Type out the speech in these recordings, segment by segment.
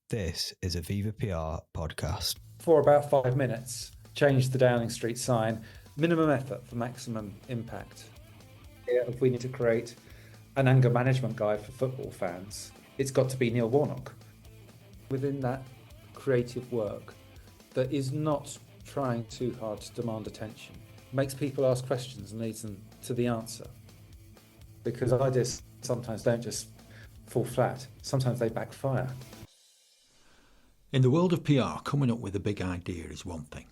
This is a Viva PR podcast. For about 5 minutes, change the Downing Street sign, minimum effort for maximum impact. If we need to create an anger management guide for football fans, it's got to be Neil Warnock. Within that creative work that is not trying too hard to demand attention, makes people ask questions and leads them to the answer. Because ideas sometimes don't just fall flat, sometimes they backfire. In the world of PR, coming up with a big idea is one thing,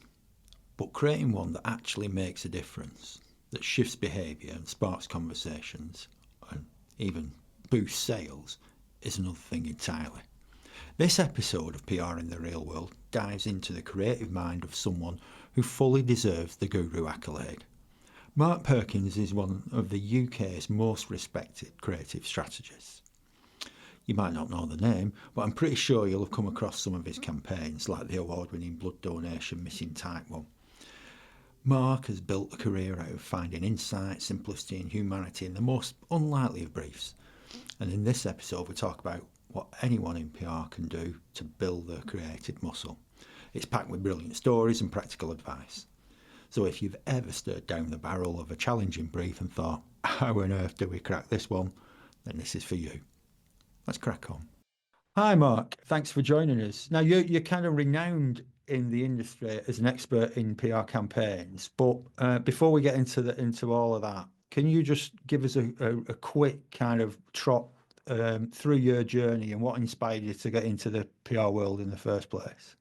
but creating one that actually makes a difference, that shifts behaviour and sparks conversations and even boosts sales is another thing entirely. This episode of PR in the Real World dives into the creative mind of someone who fully deserves the guru accolade. Mark Perkins is one of the UK's most respected creative strategists. You might not know the name, but I'm pretty sure you'll have come across some of his campaigns, like the award-winning blood donation Missing Type one. Mark has built a career out of finding insight, simplicity and humanity in the most unlikely of briefs. And in this episode we talk about what anyone in PR can do to build their creative muscle. It's packed with brilliant stories and practical advice. So if you've ever stared down the barrel of a challenging brief and thought, how on earth do we crack this one, then this is for you. Let's crack on. Hi, Mark. Thanks for joining us. Now, you're kind of renowned in the industry as an expert in PR campaigns, but before we get into all of that, can you just give us a quick kind of trot through your journey and what inspired you to get into the PR world in the first place?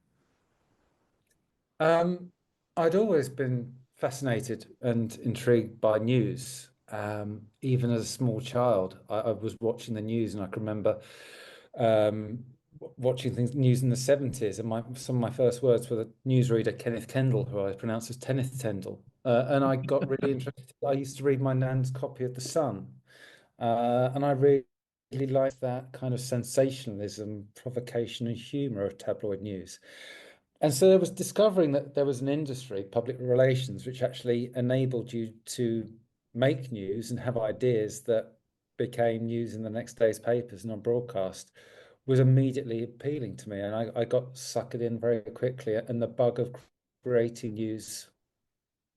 I'd always been fascinated and intrigued by news. Even as a small child, I was watching the news, and I can remember watching news in the 70s, and some of my first words were the newsreader Kenneth Kendall, who I pronounced as Tenneth Tendall, and I got really interested. I used to read my nan's copy of The Sun, and I really liked that kind of sensationalism, provocation and humour of tabloid news. And so I was discovering that there was an industry, public relations, which actually enabled you to make news and have ideas that became news in the next day's papers and on broadcast, was immediately appealing to me. And I got suckered in very quickly. And the bug of creating news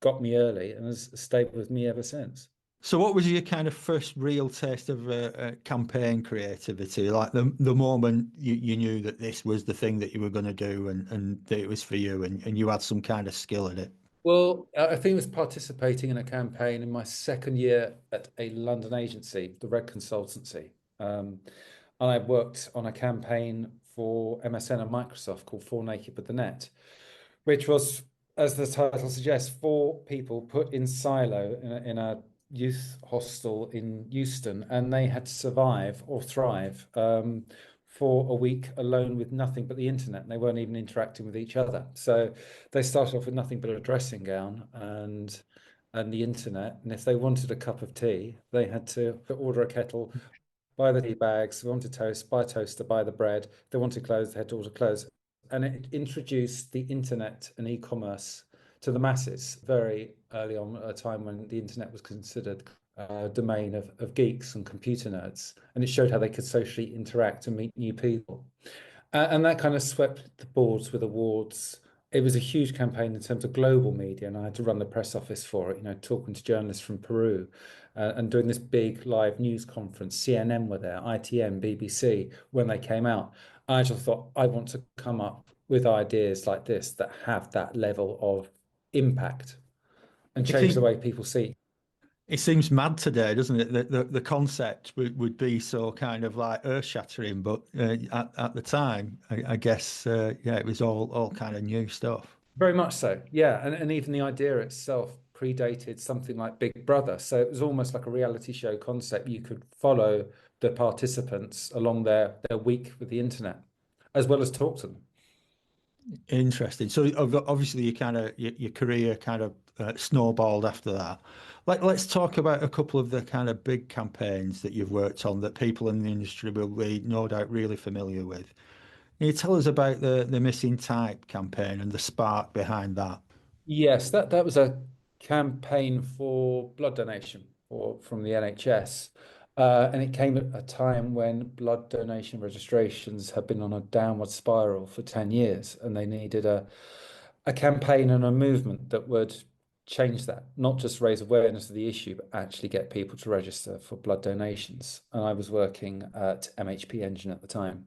got me early and has stayed with me ever since. So what was your kind of first real taste of campaign creativity? Like the moment you knew that this was the thing that you were going to do and that it was for you and you had some kind of skill in it? Well, I think it was participating in a campaign in my second year at a London agency, the Red Consultancy. And I worked on a campaign for MSN and Microsoft called Four Naked with the Net, which was, as the title suggests, 4 people put in silo in a youth hostel in Euston, and they had to survive or thrive for a week alone with nothing but the internet. And they weren't even interacting with each other. So they started off with nothing but a dressing gown and the internet. And if they wanted a cup of tea, they had to order a kettle, buy the tea bags. If they wanted toast, buy a toaster, buy the bread. If they wanted clothes, they had to order clothes. And it introduced the internet and e-commerce to the masses very early on, at a time when the internet was considered a domain of geeks and computer nerds. And it showed how they could socially interact and meet new people. And that kind of swept the boards with awards. It was a huge campaign in terms of global media, and I had to run the press office for it, talking to journalists from Peru and doing this big live news conference. CNN were there, ITN, BBC, when they came out. I just thought, I want to come up with ideas like this that have that level of impact and change the way people see. It seems mad today, doesn't it? The concept would be so kind of like earth-shattering, but at the time, I guess, it was all kind of new stuff. Very much so, yeah. And even the idea itself predated something like Big Brother. So it was almost like a reality show concept. You could follow the participants along their week with the internet, as well as talk to them. Interesting. So obviously your career kind of snowballed after that. Let's talk about a couple of the kind of big campaigns that you've worked on that people in the industry will be no doubt really familiar with. Can you tell us about the Missing Type campaign and the spark behind that? Yes, that was a campaign for blood donation from the NHS. And it came at a time when blood donation registrations had been on a downward spiral for 10 years, and they needed a campaign and a movement that would change that, not just raise awareness of the issue, but actually get people to register for blood donations. And I was working at MHP Engine at the time.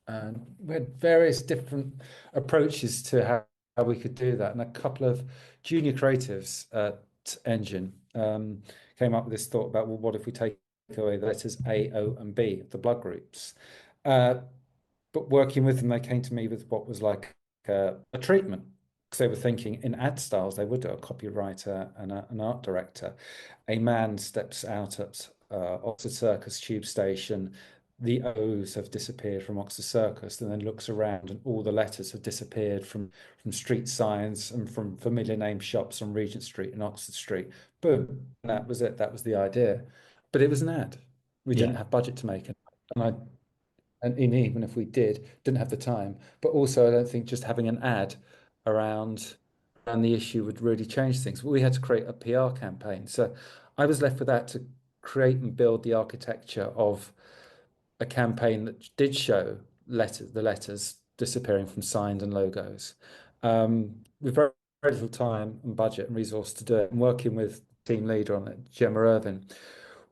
And we had various different approaches to how we could do that. And a couple of junior creatives at Engine came up with this thought about, well, what if we take away the letters A, O, and B, the blood groups? But working with them, they came to me with what was like a treatment, because they were thinking in ad styles, they would do a copywriter and an art director. A man steps out at Oxford Circus tube station. The O's have disappeared from Oxford Circus, and then looks around, and all the letters have disappeared from street signs and from familiar name shops on Regent Street and Oxford Street. Boom, and that was it. That was the idea. But it was an ad. We didn't have budget to make it, and even if we didn't have the time. But also, I don't think just having an ad around the issue would really change things. But we had to create a PR campaign. So I was left with that to create and build the architecture of a campaign that did show the letters disappearing from signs and logos. With very, very little time and budget and resource to do it, and working with team leader on it, Gemma Irvin.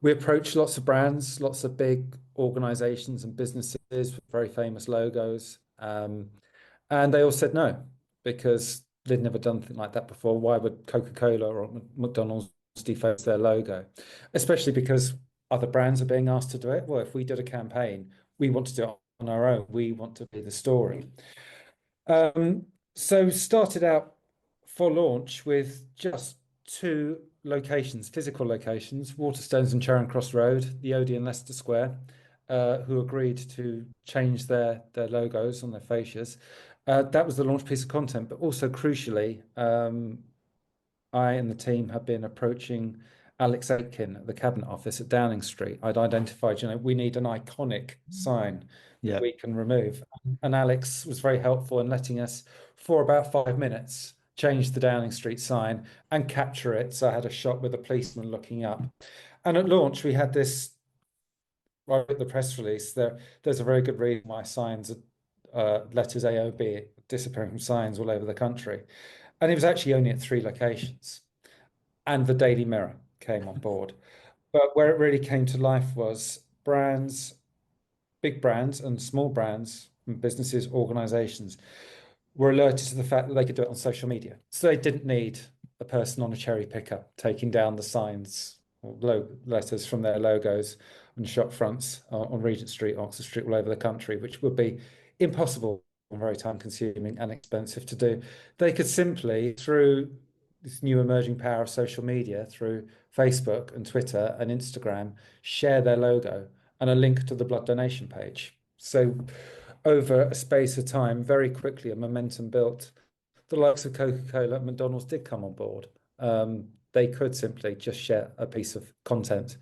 We approached lots of brands, lots of big organizations and businesses with very famous logos. And they all said no, because they'd never done anything like that before. Why would Coca-Cola or McDonald's deface their logo? Especially because other brands are being asked to do it. Well, if we did a campaign, we want to do it on our own. We want to be the story. So started out for launch with just 2 locations, physical locations, Waterstones and Charing Cross Road, the Odeon Leicester Square, who agreed to change their logos on their fascias. That was the launch piece of content, but also crucially, I and the team have been approaching Alex Aitken at the Cabinet Office at Downing Street. I'd identified, we need an iconic sign that we can remove. And Alex was very helpful in letting us, for about 5 minutes, change the Downing Street sign and capture it. So I had a shot with a policeman looking up. And at launch, we had this, I wrote the press release, there's a very good reason why signs are letters AOB disappearing from signs all over the country. And it was actually only at 3 locations. And the Daily Mirror came on board. But where it really came to life was brands, big brands and small brands, and businesses, organizations were alerted to the fact that they could do it on social media. So they didn't need a person on a cherry picker taking down the signs or letters from their logos and shop fronts on Regent Street, Oxford Street, all over the country, which would be impossible and very time consuming and expensive to do. They could simply, through this new emerging power of social media, through Facebook and Twitter and Instagram, share their logo and a link to the blood donation page. So over a space of time, very quickly, a momentum built. The likes of Coca-Cola and McDonald's did come on board. They could simply just share a piece of content.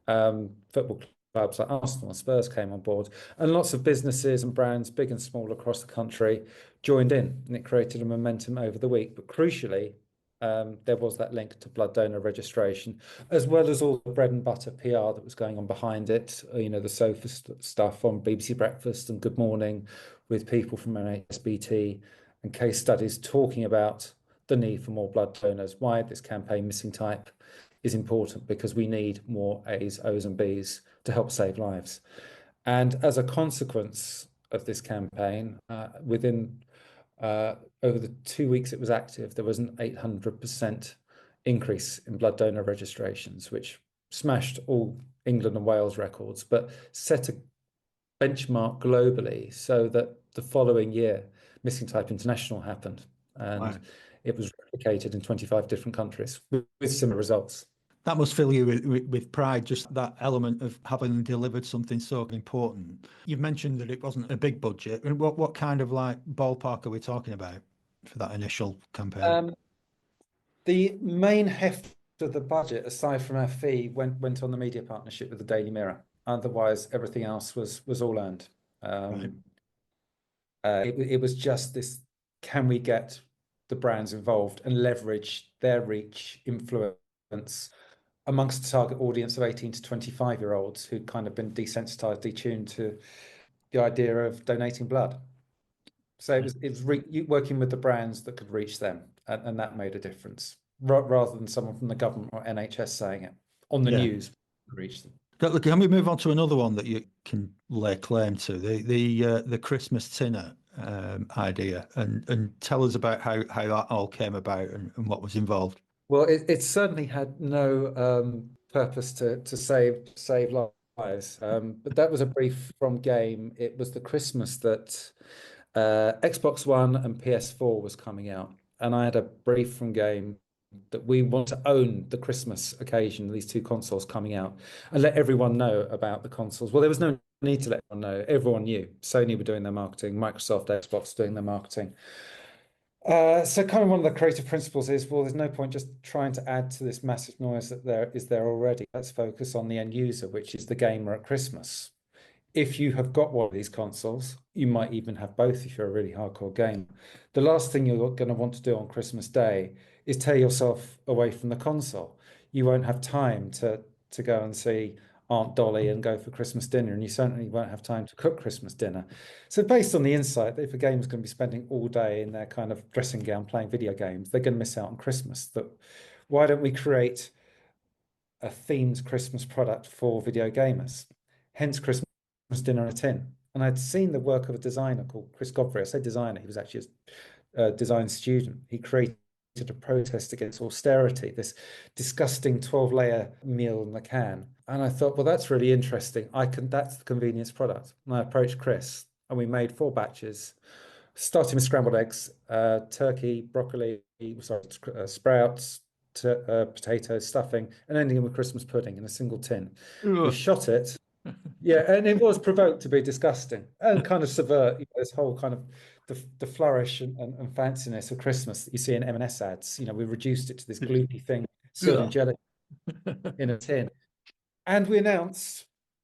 Football clubs like Arsenal and Spurs came on board, and lots of businesses and brands, big and small, across the country joined in, and it created a momentum over the week. But crucially, there was that link to blood donor registration, as well as all the bread and butter PR that was going on behind it. The sofa stuff on BBC Breakfast and Good Morning, with people from NHS and case studies talking about the need for more blood donors, why this campaign Missing Type is important, because we need more A's, O's and B's to help save lives. And as a consequence of this campaign, over the 2 weeks it was active, there was an 800% increase in blood donor registrations, which smashed all England and Wales records, but set a benchmark globally, so that the following year, Missing Type International happened, and it was replicated in 25 different countries with similar results. That must fill you with pride, just that element of having delivered something so important. You've mentioned that it wasn't a big budget. What kind of ballpark are we talking about for that initial campaign? The main heft of the budget, aside from our fee, went on the media partnership with the Daily Mirror. Otherwise, everything else was all earned. It was just this: can we get the brands involved and leverage their reach, influence, amongst the target audience of 18 to 25-year-olds who'd kind of been desensitized, detuned to the idea of donating blood. So it was working with the brands that could reach them, and that made a difference, rather than someone from the government or NHS saying it on the news to reach them. Can we move on to another one that you can lay claim to, the Christmas dinner idea, and tell us about how that all came about and what was involved? Well, it certainly had no purpose to save lives, but that was a brief from Game. It was the Christmas that Xbox One and PS4 was coming out, and I had a brief from Game that we want to own the Christmas occasion, these two consoles coming out, and let everyone know about the consoles. Well, there was no need to let everyone know. Everyone knew. Sony were doing their marketing, Microsoft, Xbox doing their marketing. So kind of one of the creative principles is, well, there's no point just trying to add to this massive noise that there is there already. Let's focus on the end user, which is the gamer at Christmas. If you have got one of these consoles, you might even have both if you're a really hardcore gamer. The last thing you're going to want to do on Christmas Day is tear yourself away from the console. You won't have time to go and see Aunt Dolly and go for Christmas dinner, and you certainly won't have time to cook Christmas dinner. So based on the insight that if a gamer's going to be spending all day in their kind of dressing gown playing video games, they're going to miss out on Christmas. That why don't we create a themed Christmas product for video gamers? Hence Christmas dinner in a tin. And I'd seen the work of a designer called Chris Godfrey. I say designer, he was actually a design student. He created a protest against austerity, this disgusting 12-layer meal in the can. And I thought, well, that's really interesting. That's the convenience product. And I approached Chris, and we made 4 batches, starting with scrambled eggs, turkey, broccoli, sprouts, potatoes, stuffing, and ending with Christmas pudding in a single tin. We shot it. Yeah, and it was provoked to be disgusting and kind of subvert this whole kind of the flourish and fanciness of Christmas that you see in M&S ads. We reduced it to this gloopy thing, sealed in jelly in a tin. And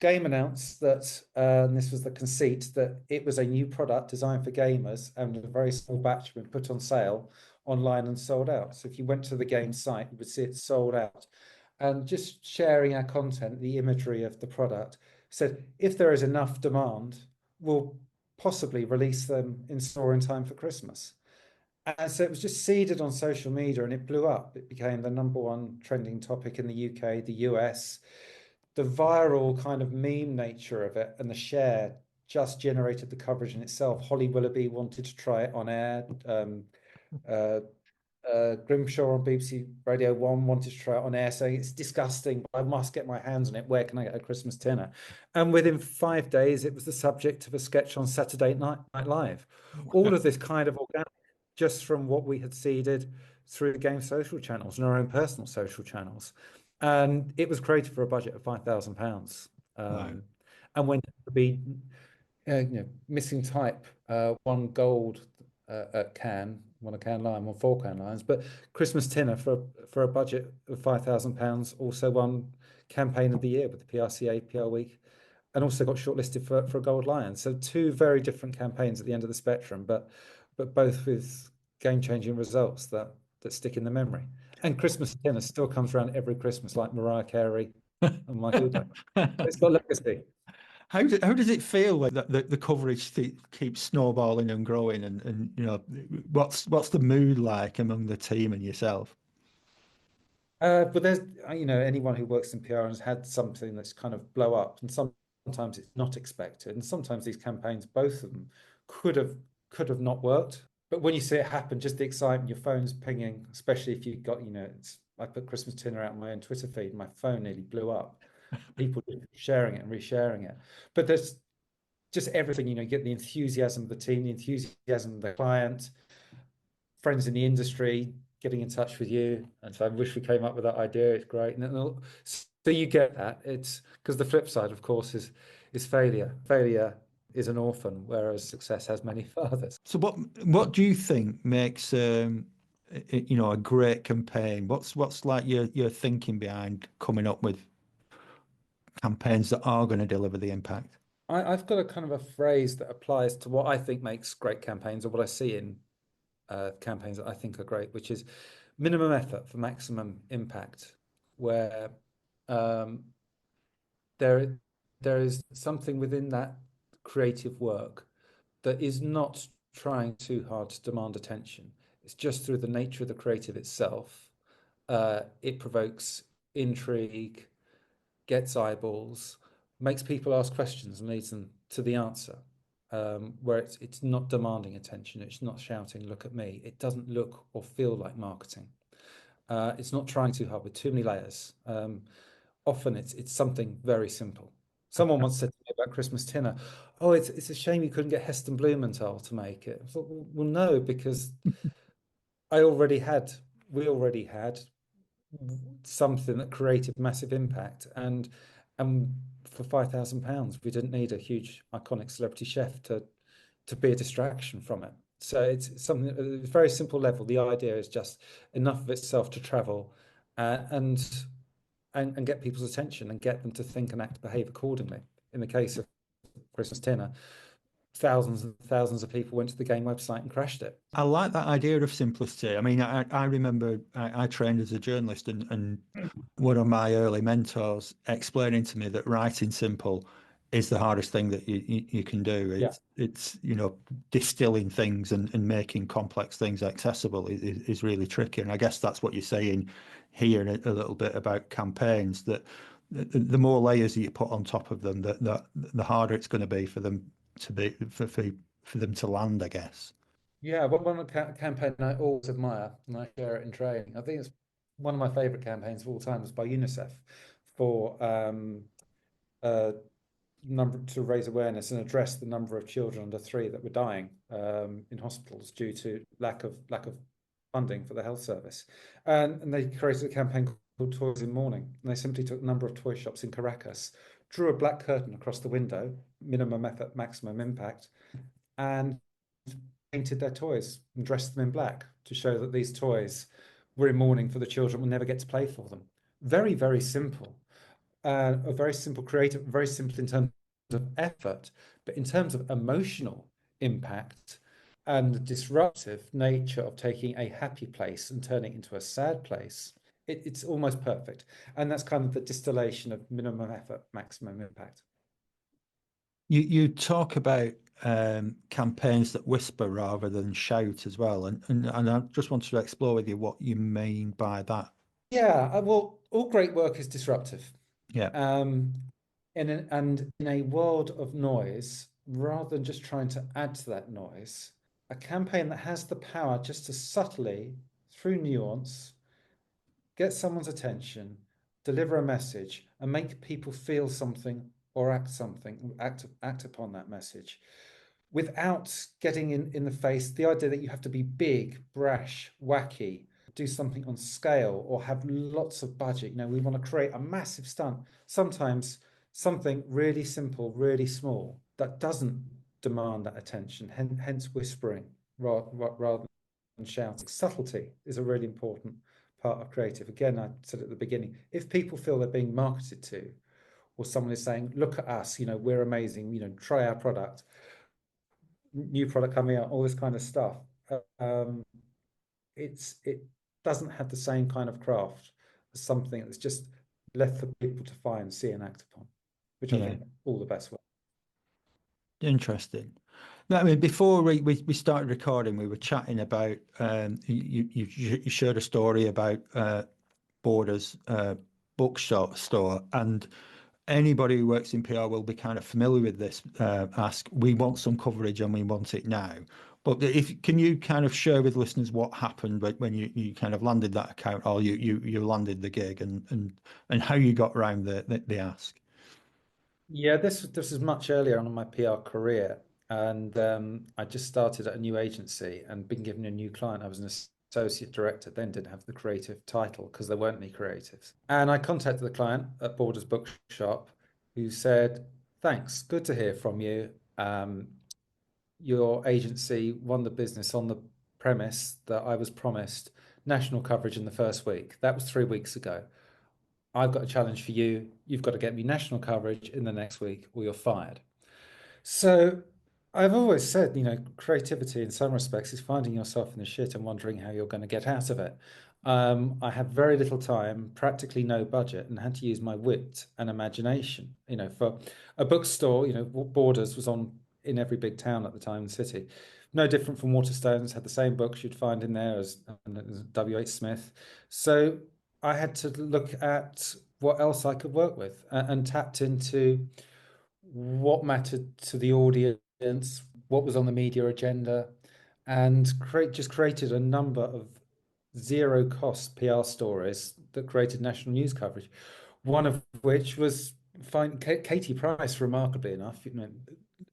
Game announced that, and this was the conceit, that it was a new product designed for gamers, and a very small batch had been put on sale online and sold out. So if you went to the Game site, you would see it sold out. And just sharing our content, the imagery of the product, said if there is enough demand, we'll possibly release them in store in time for Christmas. And so it was just seeded on social media, and it blew up. It became the #1 trending topic in the UK, the US. The viral kind of meme nature of it and the share just generated the coverage in itself. Holly Willoughby wanted to try it on air. Grimshaw on BBC Radio 1 wanted to try it on air, saying it's disgusting, I must get my hands on it. Where can I get a Christmas dinner? And within 5 days, it was the subject of a sketch on Saturday Night Live. All of this kind of organic, just from what we had seeded through the Game social channels and our own personal social channels. And it was created for a budget of £5,000. Wow. And went to be missing type, 1 gold at Cannes, won a Cannes Lion, won 4 Cannes Lions, but Christmas dinner for a budget of £5,000 also won Campaign of the Year with the PRCA PR Week, and also got shortlisted for a Gold Lion. So 2 very different campaigns at the end of the spectrum, but both with game-changing results that stick in the memory. And Christmas dinner still comes around every Christmas, like Mariah Carey and Michael Bublé. It's got legacy. How does it feel like that the coverage keeps snowballing and growing, and what's the mood like among the team and yourself? But there's anyone who works in PR and has had something that's kind of blow up, and sometimes it's not expected, and sometimes these campaigns, both of them, could have not worked. But when you see it happen, just the excitement, your phone's pinging, especially if you've got I put Christmas dinner out on my own Twitter feed, my phone nearly blew up. People sharing it and resharing it. But there's just everything, you get the enthusiasm of the team, the enthusiasm of the client, friends in the industry getting in touch with you. And so I wish we came up with that idea. It's great. So you get that. It's because the flip side, of course, is failure. Failure is an orphan, whereas success has many fathers. So what do you think makes a great campaign? What's like your thinking behind coming up with campaigns that are going to deliver the impact? I've got a kind of a phrase that applies to what I think makes great campaigns, or what I see in campaigns that I think are great, which is minimum effort for maximum impact, where um, there there is something within that creative work that is not trying too hard to demand attention. It's just through the nature of the creative itself. It provokes intrigue, gets eyeballs, makes people ask questions and leads them to the answer. Where it's not demanding attention, it's not shouting, "Look at me." It doesn't look or feel like marketing. It's not trying too hard with too many layers. Often it's something very simple. Someone once said to me about Christmas dinner, "Oh, it's a shame you couldn't get Heston Blumenthal to make it." I thought, well, no, because we already had something that created massive impact, and for £5,000, we didn't need a huge iconic celebrity chef to be a distraction from it. So it's something at a very simple level. The idea is just enough of itself to travel, and get people's attention and get them to think and act, behave accordingly. In the case of Christmas dinner, thousands and thousands of people went to the game website and crashed it. I like that idea of simplicity. I mean, I remember I trained as a journalist, and one of my early mentors explaining to me that writing simple is the hardest thing that you can do. Yeah. It's distilling things and making complex things accessible is really tricky. And I guess that's what you're saying here a little bit about campaigns, that the more layers that you put on top of them, the harder it's going to be for them to be for them to land, I guess. Yeah, but one campaign I always admire, and I share it in training. I think it's one of my favorite campaigns of all time, was by UNICEF for number to raise awareness and address the number of children under 3 that were dying in hospitals due to lack of funding for the health service. And they created a campaign called Toys in Mourning. And they simply took a number of toy shops in Caracas, drew a black curtain across the window, minimum effort, maximum impact, and painted their toys and dressed them in black to show that these toys were in mourning for the children, will never get to play for them. Very, very simple. A very simple creative, very simple in terms of effort, but in terms of emotional impact and the disruptive nature of taking a happy place and turning it into a sad place, it's almost perfect. And that's kind of the distillation of minimum effort, maximum impact. You talk about campaigns that whisper rather than shout as well, and I just wanted to explore with you what you mean by that. Yeah, well, all great work is disruptive. Yeah. And in a world of noise, rather than just trying to add to that noise, a campaign that has the power just to subtly, through nuance, get someone's attention, deliver a message, and make people feel something or act upon that message, without getting in the face the idea that you have to be big, brash, wacky, do something on scale, or have lots of budget. We want to create a massive stunt. Sometimes something really simple, really small, that doesn't demand that attention, hence whispering rather than shouting. Subtlety is a really important part of creative. Again, I said at the beginning, if people feel they're being marketed to, or someone is saying, "Look at us, we're amazing, try our product, new product coming out," all this kind of stuff. It doesn't have the same kind of craft as something that's just left for people to find, see, and act upon, which I think all the best work. Interesting. No, I mean, before we started recording, we were chatting about you shared a story about Borders bookstore, and anybody who works in PR will be kind of familiar with this. We want some coverage and we want it now. But can you kind of share with listeners what happened when you kind of landed that account, or you landed the gig, and how you got around the ask? Yeah, this was much earlier on in my PR career, and I just started at a new agency and been given a new client. I was an associate director, then didn't have the creative title because there weren't any creatives. And I contacted the client at Borders Bookshop, who said, "Thanks, good to hear from you. Your agency won the business on the premise that I was promised national coverage in the first week. That was 3 weeks ago. I've got a challenge for you. You've got to get me national coverage in the next week or you're fired." So I've always said, creativity in some respects is finding yourself in the shit and wondering how you're going to get out of it. I had very little time, practically no budget, and had to use my wit and imagination. For a bookstore, Borders was on in every big town at the time in the city. No different from Waterstones, had the same books you'd find in there as W.H. Smith. So I had to look at what else I could work with and tapped into what mattered to the audience, what was on the media agenda, and created a number of zero cost PR stories that created national news coverage. One of which was Katie Price, remarkably enough,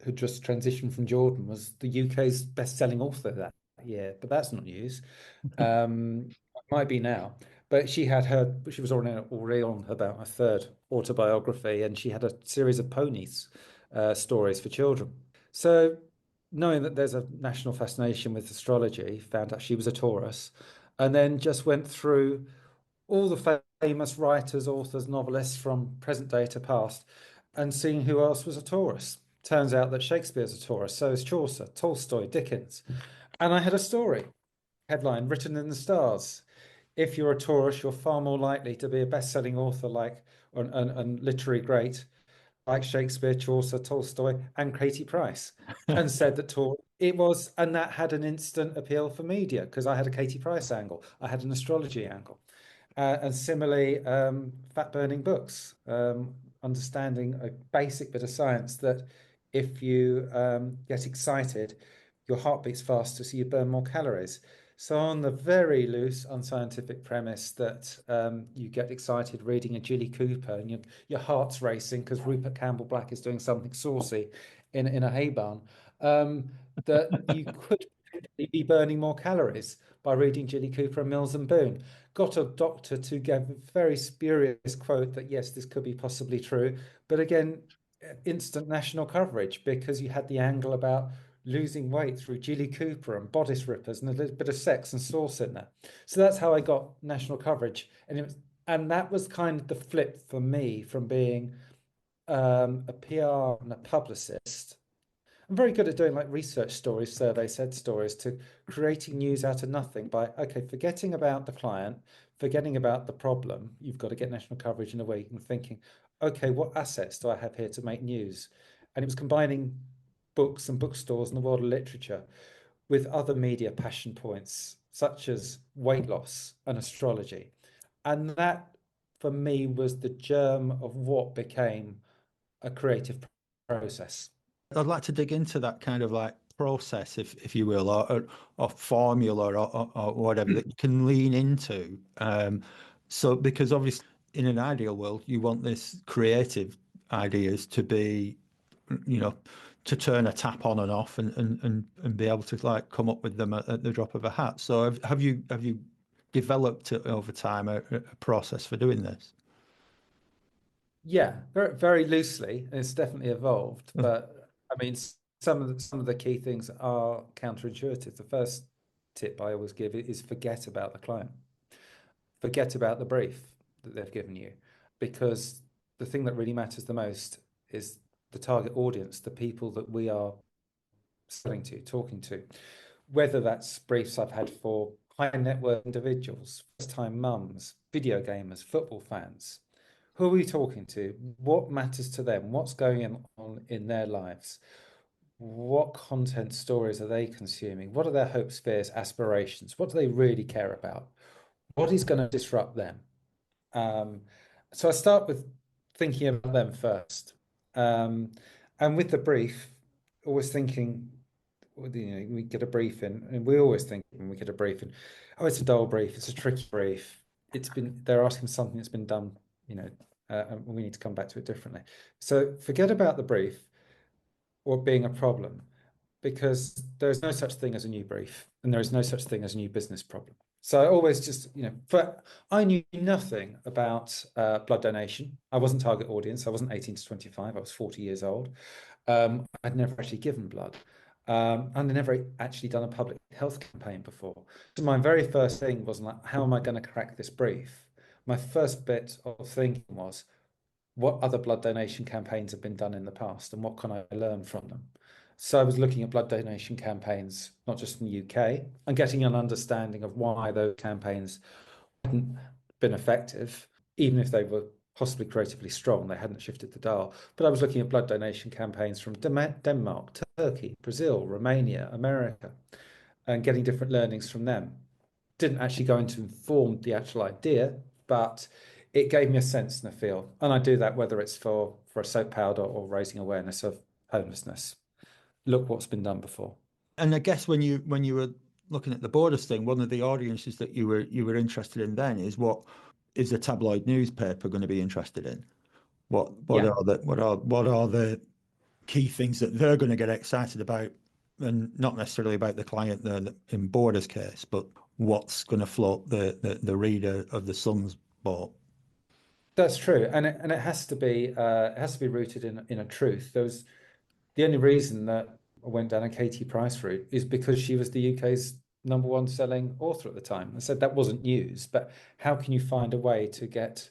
who just transitioned from Jordan, was the UK's best-selling author that year. But that's not news. Might be now. But she was already on about her third autobiography, and she had a series of ponies stories for children. So, knowing that there's a national fascination with astrology, found out she was a Taurus, and then just went through all the famous writers, authors, novelists from present day to past, and seeing who else was a Taurus. Turns out that Shakespeare's a Taurus, so is Chaucer, Tolstoy, Dickens. And I had a story, headline, written in the stars. If you're a Taurus, you're far more likely to be a best-selling author and literary great like Shakespeare, Chaucer, Tolstoy, and Katie Price, and said that and that had an instant appeal for media because I had a Katie Price angle, I had an astrology angle, and similarly, fat burning books, understanding a basic bit of science that if you get excited, your heart beats faster, so you burn more calories. So on the very loose, unscientific premise that you get excited reading a Jilly Cooper and your heart's racing because Rupert Campbell Black is doing something saucy in a hay barn, that you could be burning more calories by reading Jilly Cooper and Mills and Boon. Got a doctor to give a very spurious quote that yes, this could be possibly true, but again, instant national coverage because you had the angle about losing weight through Jilly Cooper and bodice rippers and a little bit of sex and sauce in there. So that's how I got national coverage, and that was kind of the flip for me from being a PR and a publicist. I'm very good at doing like research stories, survey said stories, to creating news out of nothing by, okay, forgetting about the client, forgetting about the problem. You've got to get national coverage in a week and thinking, okay, what assets do I have here to make news? And it was combining books and bookstores and the world of literature with other media passion points, such as weight loss and astrology. And that, for me, was the germ of what became a creative process. I'd like to dig into that kind of like process, if you will, or formula or whatever that you can lean into. So because obviously in an ideal world, you want this creative ideas to be, to turn a tap on and off and be able to like come up with them at the drop of a hat. So have you developed over time a process for doing this? Yeah, very, very loosely. It's definitely evolved, but I mean, some of the key things are counterintuitive. The first tip I always give is forget about the client, forget about the brief that they've given you, because the thing that really matters the most is the target audience, the people that we are selling to, talking to, whether that's briefs I've had for high net worth individuals, first time mums, video gamers, football fans. Who are we talking to? What matters to them? What's going on in their lives? What content stories are they consuming? What are their hopes, fears, aspirations? What do they really care about? What is going to disrupt them? So I start with thinking about them first. And with the brief, always thinking, we get a brief in, and we always think when we get a brief in, oh, it's a dull brief, it's a tricky brief. They're asking something that's been done, and we need to come back to it differently. So forget about the brief or being a problem, because there's no such thing as a new brief, and there is no such thing as a new business problem. So I always just, I knew nothing about blood donation. I wasn't target audience. I wasn't 18 to 25. I was 40 years old. I'd never actually given blood. And I'd never actually done a public health campaign before. So my very first thing wasn't like, how am I going to crack this brief? My first bit of thinking was, what other blood donation campaigns have been done in the past and what can I learn from them? So I was looking at blood donation campaigns, not just in the UK, and getting an understanding of why those campaigns hadn't been effective, even if they were possibly creatively strong, they hadn't shifted the dial. But I was looking at blood donation campaigns from Denmark, Turkey, Brazil, Romania, America, and getting different learnings from them. Didn't actually go into inform the actual idea, but it gave me a sense and a feel. And I do that whether it's for a soap powder or raising awareness of homelessness. Look what's been done before. And I guess when you were looking at the borders thing, one of the audiences that you were interested in then is, what is a tabloid newspaper going to be interested in? What Yeah. are the key things that they're going to get excited about, and not necessarily about the client in Borders case, but what's going to float the reader of the Sun's boat. That's true, and it has to be rooted in a truth. There was the only reason that I went down a Katie Price route is because she was the UK's #1 selling author at the time. I said that wasn't news, but how can you find a way to get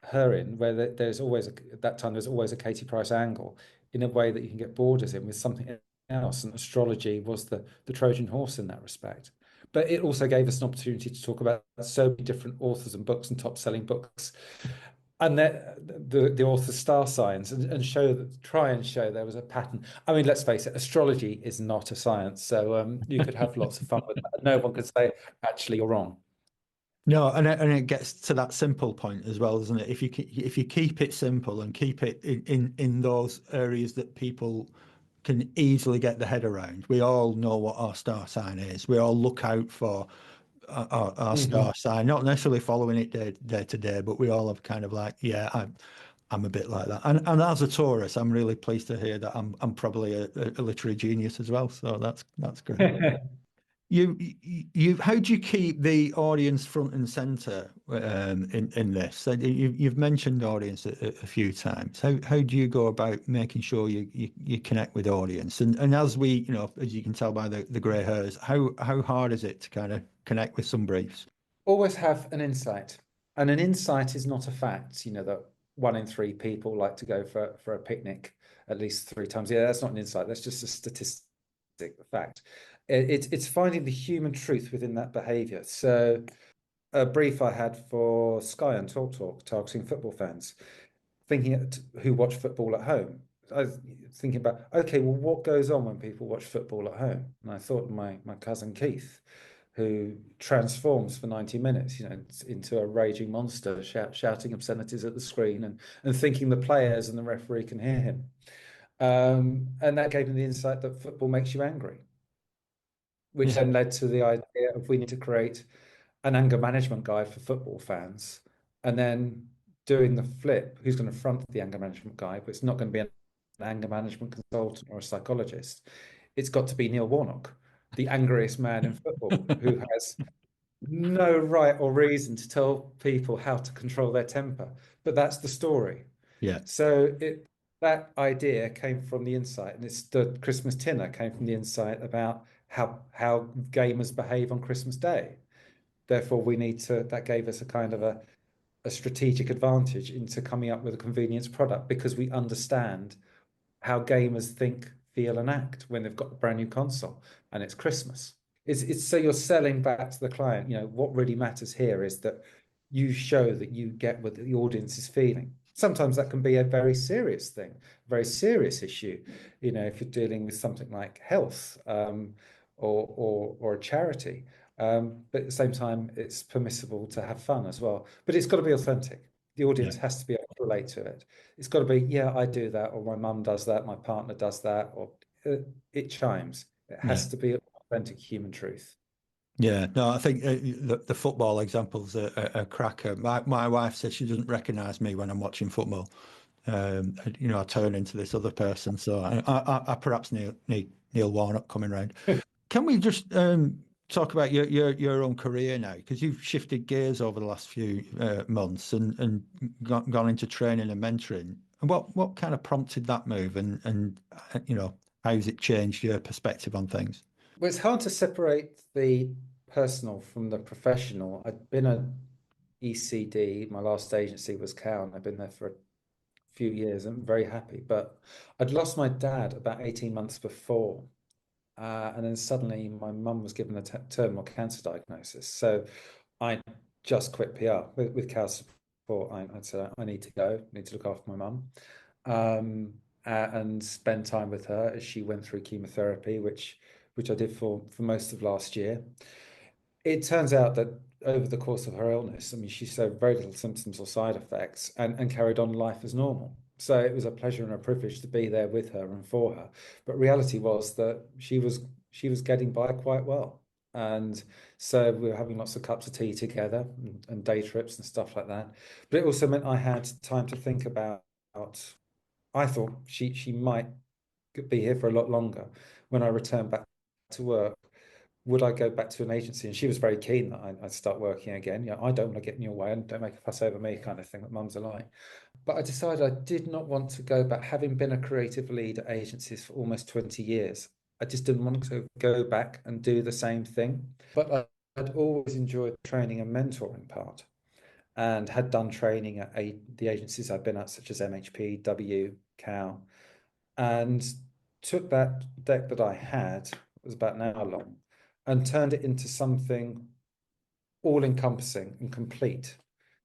her in where there's always at that time there's always a Katie Price angle, in a way that you can get Borders in with something else, and astrology was the Trojan horse in that respect. But it also gave us an opportunity to talk about so many different authors and books and top-selling books, and the author's star signs, and try and show there was a pattern. I mean, let's face it, astrology is not a science, so you could have lots of fun with that. No one could say, actually, you're wrong. No, and it gets to that simple point as well, doesn't it? If you keep it simple and keep it in those areas that people can easily get their head around. We all know what our star sign is. We all look out for our star sign, not necessarily following it day to day, but we all have kind of like, yeah, I'm a bit like that. And as a Taurus, I'm really pleased to hear that I'm probably a literary genius as well. So that's great. How do you keep the audience front and center in this? So you've mentioned audience a few times. How do you go about making sure you connect with audience? And as we, as you can tell by the grey hairs, how hard is it to kind of connect with some briefs? Always have an insight, and an insight is not a fact. That 1 in 3 people like to go for a picnic at least 3 times. Yeah, that's not an insight. That's just a statistic fact. It's finding the human truth within that behaviour. So a brief I had for Sky and Talk targeting football fans, thinking who watch football at home. I was thinking about, okay, well, what goes on when people watch football at home? And I thought my cousin Keith, who transforms for 90 minutes, into a raging monster, shouting obscenities at the screen, and thinking the players and the referee can hear him. And that gave me the insight that football makes you angry, which then led to the idea of we need to create an anger management guide for football fans, and then doing the flip, who's going to front the anger management guide? But it's not going to be an anger management consultant or a psychologist. It's got to be Neil Warnock, the angriest man in football, who has no right or reason to tell people how to control their temper. But that's the story. Yeah. So that idea came from the insight, and it's the Christmas dinner came from the insight about how gamers behave on Christmas Day. Therefore, that gave us a kind of a strategic advantage into coming up with a convenience product, because we understand how gamers think, feel, and act when they've got a brand new console and it's Christmas. It's so you're selling back to the client. What really matters here is that you show that you get what the audience is feeling. Sometimes that can be a very serious thing, a very serious issue. If you're dealing with something like health, or a charity. But at the same time, it's permissible to have fun as well. But it's got to be authentic. The audience has to be able to relate to it. It's got to be, yeah, I do that, or my mum does that, my partner does that, or it chimes. It has to be authentic human truth. Yeah, no, I think the football example's a cracker. My wife says she doesn't recognise me when I'm watching football. I turn into this other person. So I perhaps need Neil Warnock coming round. Can we just talk about your own career now? Because you've shifted gears over the last few months and gone into training and mentoring. And what kind of prompted that move? And how has it changed your perspective on things? Well, it's hard to separate the personal from the professional. I'd been at ECD. My last agency was Cowan. I've been there for a few years. I'm very happy. But I'd lost my dad about 18 months before. And then suddenly my mum was given a terminal cancer diagnosis. So I just quit PR with Cal's support. I said I need to go, I need to look after my mum, and spend time with her as she went through chemotherapy, which I did for most of last year. It turns out that over the course of her illness, I mean, she showed very little symptoms or side effects and carried on life as normal. So it was a pleasure and a privilege to be there with her and for her. But reality was that she was getting by quite well. And so we were having lots of cups of tea together and day trips and stuff like that. But it also meant I had time to think about, I thought she might be here for a lot longer when I returned back to work. Would I go back to an agency? And she was very keen that I'd start working again. I don't want to get in your way and don't make a fuss over me kind of thing that mums are like. But I decided I did not want to go back, having been a creative lead at agencies for almost 20 years. I just didn't want to go back and do the same thing. But I'd always enjoyed the training and mentoring part and had done training at the agencies I've been at, such as MHP, W, Cal, and took that deck that I had, it was about an hour long, and turned it into something all-encompassing and complete.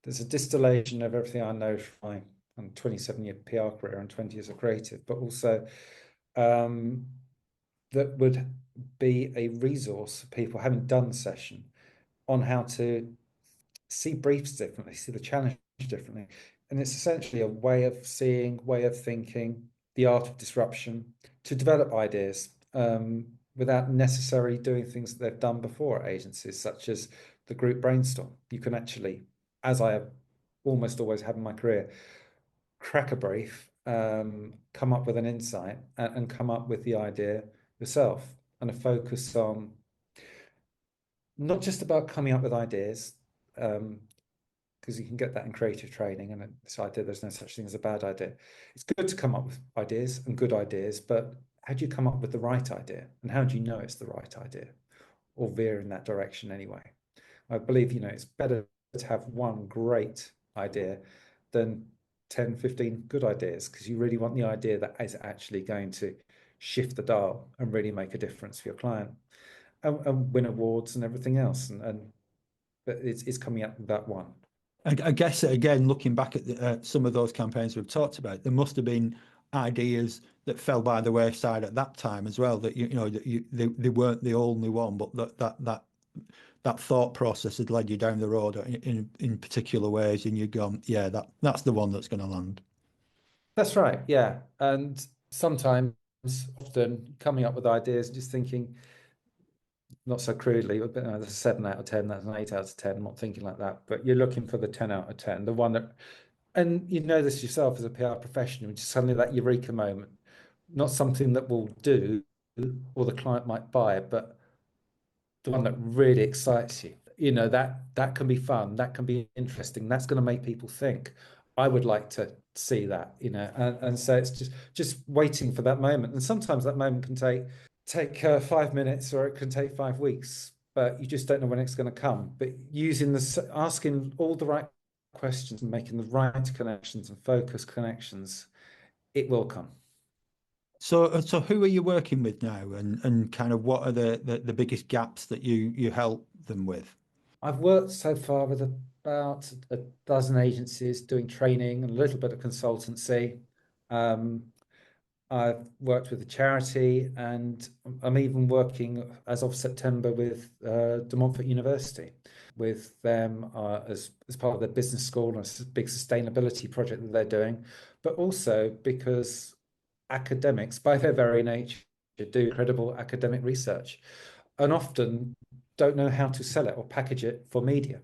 There's a distillation of everything I know from my 27-year PR career and 20 years of creative, but also that would be a resource for people having done the session on how to see briefs differently, see the challenge differently. And it's essentially a way of seeing, way of thinking, the art of disruption to develop ideas without necessarily doing things that they've done before at agencies, such as the group brainstorm. You can actually, as I have almost always have in my career, crack a brief, come up with an insight and come up with the idea yourself, and a focus on not just about coming up with ideas, because you can get that in creative training and this idea there's no such thing as a bad idea. It's good to come up with ideas and good ideas, but how do you come up with the right idea? And how do you know it's the right idea or veer in that direction anyway? I believe, it's better to have one great idea than 10, 15 good ideas, because you really want the idea that is actually going to shift the dial and really make a difference for your client and win awards and everything else. But it's coming up with that one. I guess, again, looking back at some of those campaigns we've talked about, there must have been ideas that fell by the wayside at that time as well, that they weren't the only one, but that thought process had led you down the road in particular ways, and you'd gone, yeah, that's the one that's going to land. That's right, yeah. And sometimes, often coming up with ideas, just thinking, not so crudely, but that's a 7 out of 10, that's an 8 out of 10. I'm not thinking like that, but you're looking for the 10 out of 10, the one that, and you know this yourself as a PR professional, just suddenly that eureka moment, not something that will do or the client might buy, but the one that really excites you. That can be fun, that can be interesting, that's going to make people think. I would like to see that, and so it's just waiting for that moment. And sometimes that moment can take 5 minutes, or it can take 5 weeks, but you just don't know when it's going to come. But asking all the right questions and making the right connections and focus connections, it will come. So who are you working with now, and kind of what are the biggest gaps that you help them with? I've worked so far with about a dozen agencies doing training and a little bit of consultancy. I've worked with a charity, and I'm even working as of September with De Montfort University, with them as part of their business school and a big sustainability project that they're doing, but also because academics, by their very nature, do incredible academic research and often don't know how to sell it or package it for media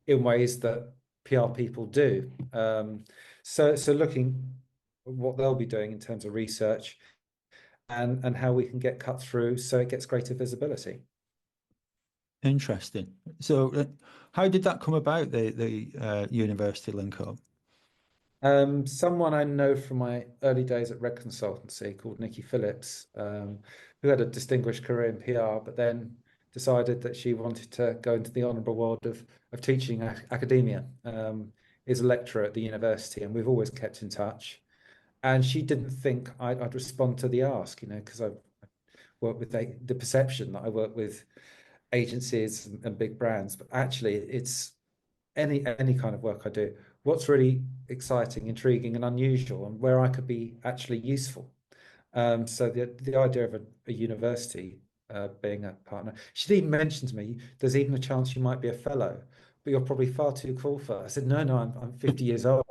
in ways that PR people do. So looking at what they'll be doing in terms of research and how we can get cut through so it gets greater visibility. Interesting. So how did that come about, the university link up? Someone I know from my early days at Red Consultancy called Nikki Phillips, who had a distinguished career in PR, but then decided that she wanted to go into the honourable world of teaching academia, is a lecturer at the university, and we've always kept in touch. And she didn't think I'd respond to the ask, because I've worked with the perception that I work with agencies and big brands, but actually it's any kind of work I do, what's really exciting, intriguing, and unusual, and where I could be actually useful. So the idea of a university being a partner, she'd even mentioned to me, there's even a chance you might be a fellow, but you're probably far too cool for it. I said, no, I'm 50 years old.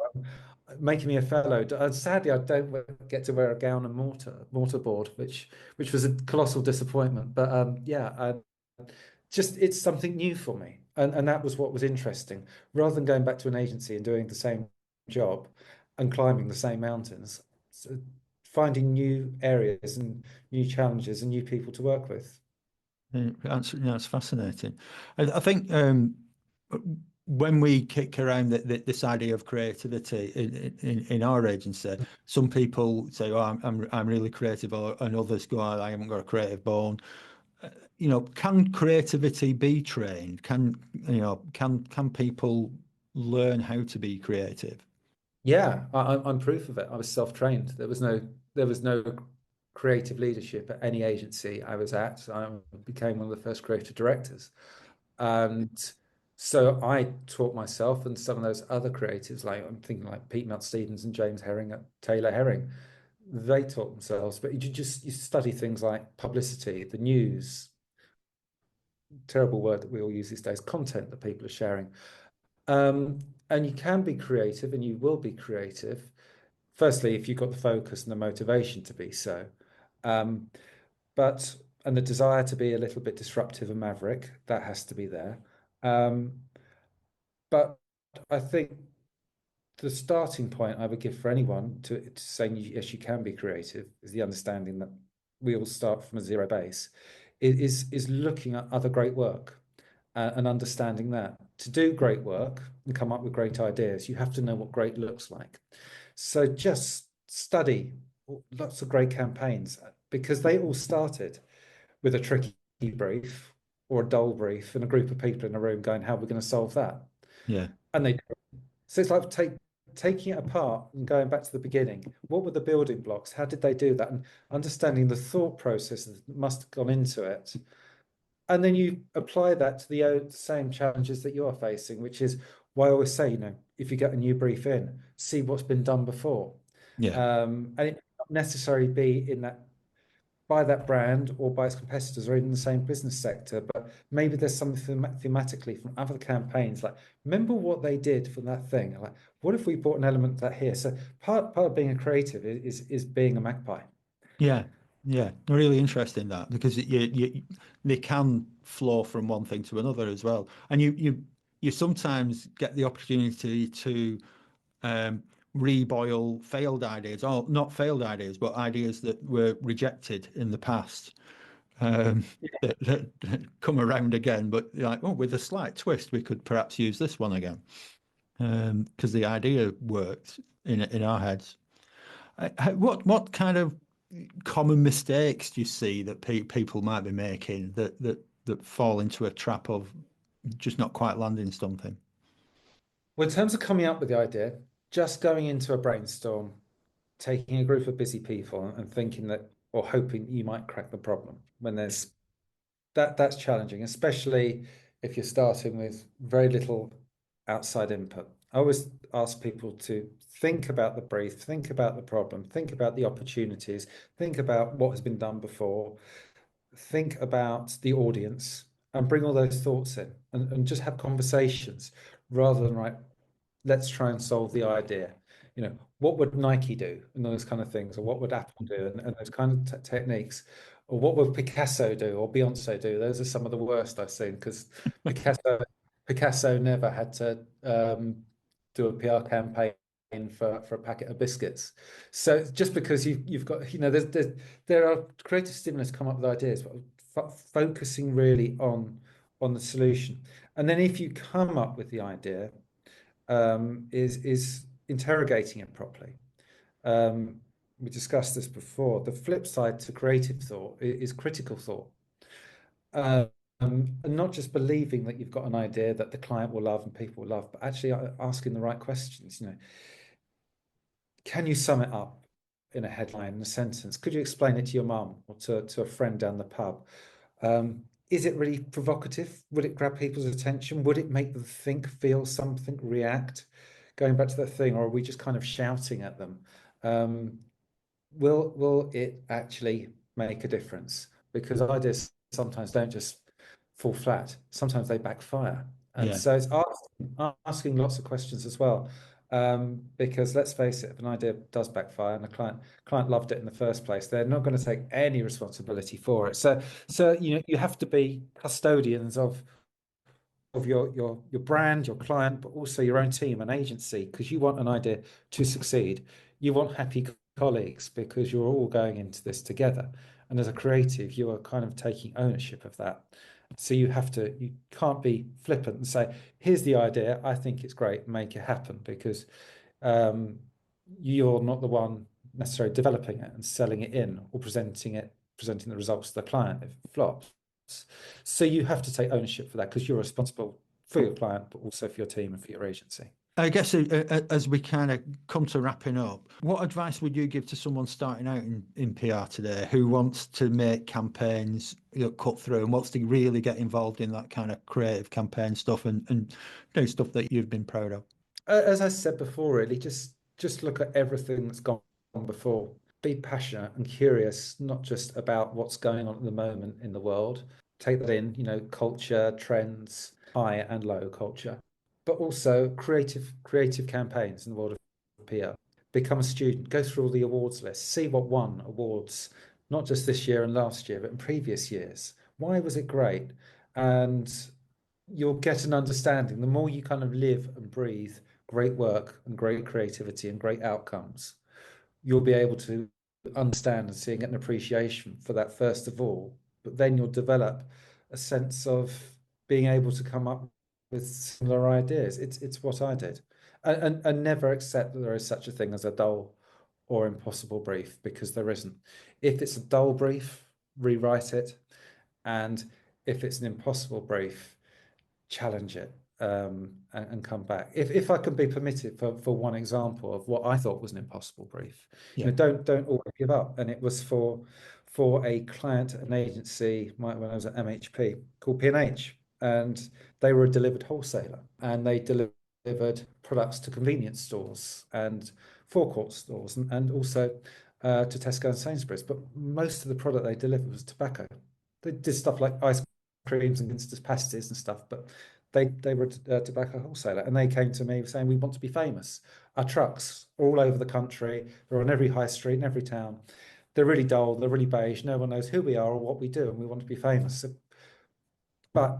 Making me a fellow. Sadly, I don't get to wear a gown and mortarboard, which was a colossal disappointment. But yeah, just it's something new for me, and that was what was interesting. Rather than going back to an agency and doing the same job and climbing the same mountains, so finding new areas and new challenges and new people to work with. That's fascinating. I think when we kick around this idea of creativity in our agency, some people say, "Oh, I'm really creative," and others go, "Oh, I haven't got a creative bone." Can creativity be trained? Can people learn how to be creative? Yeah, I'm proof of it. I was self-trained. There was no creative leadership at any agency I was at. I became one of the first creative directors. And so I taught myself and some of those other creatives, like I'm thinking like Pete Mount-Stevens and James Herring at Taylor Herring, they taught themselves. But you study things like publicity, the news, terrible word that we all use these days, content that people are sharing. And you can be creative and you will be creative. Firstly, if you've got the focus and the motivation to be so. Um, but and the desire to be a little bit disruptive and maverick, that has to be there. Um, but I think the starting point I would give for anyone to saying yes, you can be creative is the understanding that we all start from a zero base, is looking at other great work and understanding that to do great work and come up with great ideas, you have to know what great looks like. So just study lots of great campaigns because they all started with a tricky brief or a dull brief and a group of people in a room going, how are we going to solve that? Yeah. And they so it's like taking it apart and going back to the beginning. What were the building blocks? How did they do that? And understanding the thought process that must have gone into it. And then you apply that to the same challenges that you are facing, which is why I always say, if you get a new brief in, see what's been done before. Yeah. And it may not necessarily be in that by that brand or by its competitors or even the same business sector, but maybe there's something thematically from other campaigns. Like, remember what they did for that thing? Like, what if we brought an element of that here? So part of being a creative is being a magpie. Yeah, yeah, really interesting that because they can flow from one thing to another as well, and you sometimes get the opportunity to um, reboil failed ideas, or not failed ideas, but ideas that were rejected in the past, that come around again. But you're like, oh, with a slight twist, we could perhaps use this one again, because the idea worked in our heads. What kind of common mistakes do you see that people might be making that fall into a trap of just not quite landing something? Well, in terms of coming up with the idea, just going into a brainstorm, taking a group of busy people and thinking that or hoping you might crack the problem when there's that's challenging, especially if you're starting with very little outside input. I always ask people to think about the brief, think about the problem, think about the opportunities, think about what has been done before, think about the audience, and bring all those thoughts in and just have conversations rather than let's try and solve the idea. What would Nike do and those kind of things, or what would Apple do and those kind of techniques, or what would Picasso do or Beyonce do? Those are some of the worst I've seen because Picasso never had to do a PR campaign for a packet of biscuits. So just because you've got there are creative stimulus come up with ideas, but focusing really on the solution, and then if you come up with the idea, is interrogating it properly. We discussed this before. The flip side to creative thought is critical thought. And not just believing that you've got an idea that the client will love and people will love, but actually asking the right questions. Can you sum it up in a headline, in a sentence? Could you explain it to your mum or to a friend down the pub? is it really provocative? Would it grab people's attention? Would it make them think, feel something, react? Going back to that thing, or are we just kind of shouting at them? Will it actually make a difference? Because ideas sometimes don't just fall flat. Sometimes they backfire. And Yeah. so it's asking lots of questions as well. Because let's face it, if an idea does backfire and the client loved it in the first place, they're not going to take any responsibility for it. So you have to be custodians of your brand, your client, but also your own team and agency, because you want an idea to succeed. You want happy colleagues because you're all going into this together. And as a creative, you are kind of taking ownership of that. So you can't be flippant and say, here's the idea, I think it's great, make it happen, because you're not the one necessarily developing it and selling it in or presenting the results to the client if it flops. So you have to take ownership for that because you're responsible for your client, but also for your team and for your agency. I guess as we kind of come to wrapping up, what advice would you give to someone starting out in PR today who wants to make campaigns, cut through, and wants to really get involved in that kind of creative campaign stuff and do stuff that you've been proud of? As I said before, really, just look at everything that's gone before. Be passionate and curious, not just about what's going on at the moment in the world. Take that in, culture, trends, high and low culture, but also creative campaigns in the world of PR. Become a student, go through all the awards lists, see what won awards, not just this year and last year, but in previous years. Why was it great? And you'll get an understanding. The more you kind of live and breathe great work and great creativity and great outcomes, you'll be able to understand and see and get an appreciation for that first of all. But then you'll develop a sense of being able to come up with similar ideas. It's what I did. And never accept that there is such a thing as a dull or impossible brief, because there isn't. If it's a dull brief, rewrite it. And if it's an impossible brief, challenge it, and come back. If I can be permitted for one example of what I thought was an impossible brief, Yeah. don't always give up. And it was for a client, an agency, when I was at MHP, called P&H, and they were a delivered wholesaler, and they delivered products to convenience stores and forecourt stores, and also to Tesco and Sainsbury's. But most of the product they delivered was tobacco. They did stuff like ice creams and instant pasties and stuff, but they were a tobacco wholesaler, and they came to me saying, we want to be famous. Our trucks are all over the country. They're on every high street in every town. They're really dull. They're really beige. No one knows who we are or what we do, and we want to be famous. But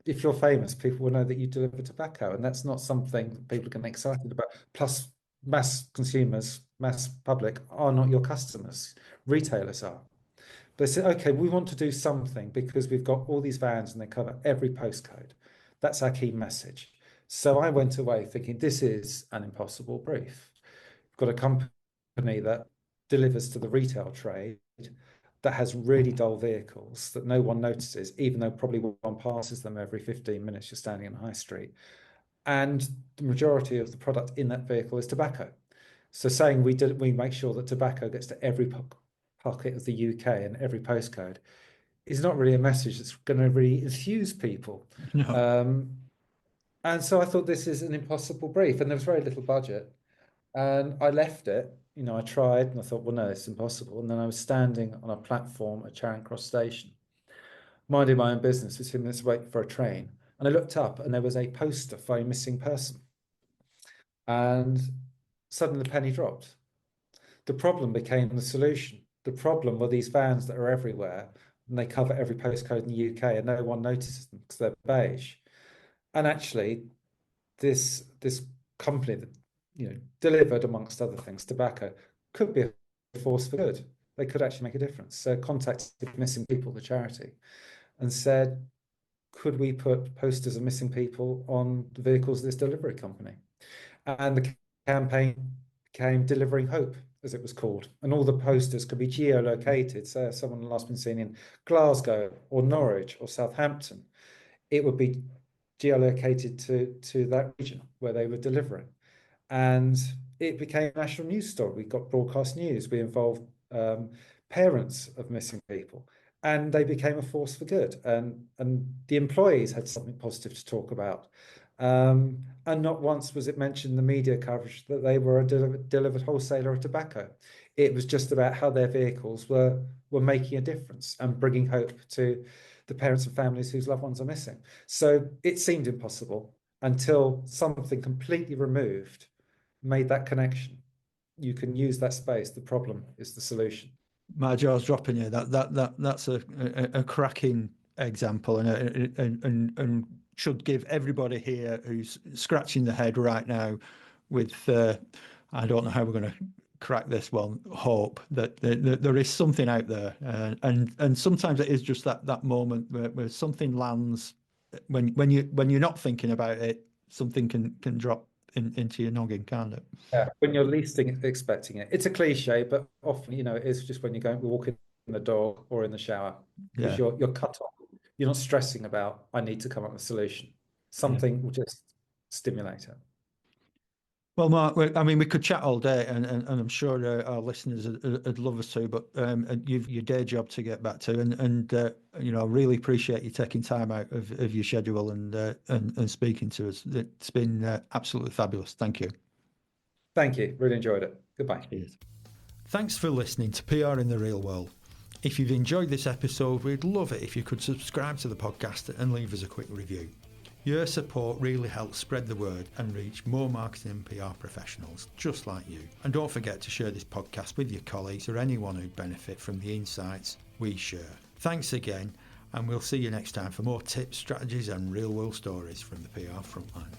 if you're famous, people will know that you deliver tobacco, and that's not something that people can get excited about. Plus, mass consumers, mass public are not your customers. Retailers are. They said, okay, we want to do something because we've got all these vans and they cover every postcode. That's our key message. So I went away thinking, this is an impossible brief. We've got a company that delivers to the retail trade that has really dull vehicles that no one notices, even though probably one passes them every 15 minutes you're standing in a high street. And the majority of the product in that vehicle is tobacco. So saying we make sure that tobacco gets to every pocket of the UK and every postcode is not really a message that's going to really enthuse people. No. And so I thought, this is an impossible brief, and there was very little budget, and I left it. I tried, and I thought, well, no, it's impossible. And then I was standing on a platform at Charing Cross Station, minding my own business, 15 minutes waiting for a train, and I looked up, and there was a poster for a missing person, and suddenly the penny dropped. The problem became the solution. The problem were these vans that are everywhere, and they cover every postcode in the UK, and no one notices them because they're beige. And actually, this company that delivered, amongst other things, tobacco, could be a force for good. They could actually make a difference. So contacted Missing People, the charity, and said, could we put posters of missing people on the vehicles of this delivery company? And the campaign became Delivering Hope, as it was called. And all the posters could be geolocated. So if someone had last been seen in Glasgow or Norwich or Southampton, it would be geolocated to that region where they were delivering. And it became a national news story. We got broadcast news. We involved parents of missing people. and they became a force for good. And the employees had something positive to talk about. And not once was it mentioned in the media coverage that they were a delivered wholesaler of tobacco. It was just about how their vehicles were making a difference and bringing hope to the parents and families whose loved ones are missing. So it seemed impossible until something completely removed made that connection. You can use that space. The problem is the solution. My jaw's dropping here. That's a cracking example, and should give everybody here who's scratching their head right now with I don't know how we're going to crack this one, hope that there is something out there, and sometimes it is just that moment where something lands when you're not thinking about it, something can drop into your noggin, can't it? Yeah, when you're least expecting it. It's a cliche, but often, it's just when you're walking the dog or in the shower, because Yeah. you're cut off. You're not stressing about, I need to come up with a solution. Something will just stimulate it. Well, Mark, I mean, we could chat all day, and I'm sure our listeners would love us to, but you've your day job to get back to, and I really appreciate you taking time out of your schedule and speaking to us. It's been absolutely fabulous. Thank you. Thank you. Really enjoyed it. Goodbye. Cheers. Thanks for listening to PR in the Real World. If you've enjoyed this episode, we'd love it if you could subscribe to the podcast and leave us a quick review. Your support really helps spread the word and reach more marketing and PR professionals just like you. And don't forget to share this podcast with your colleagues or anyone who'd benefit from the insights we share. Thanks again, and we'll see you next time for more tips, strategies and real world stories from the PR frontlines.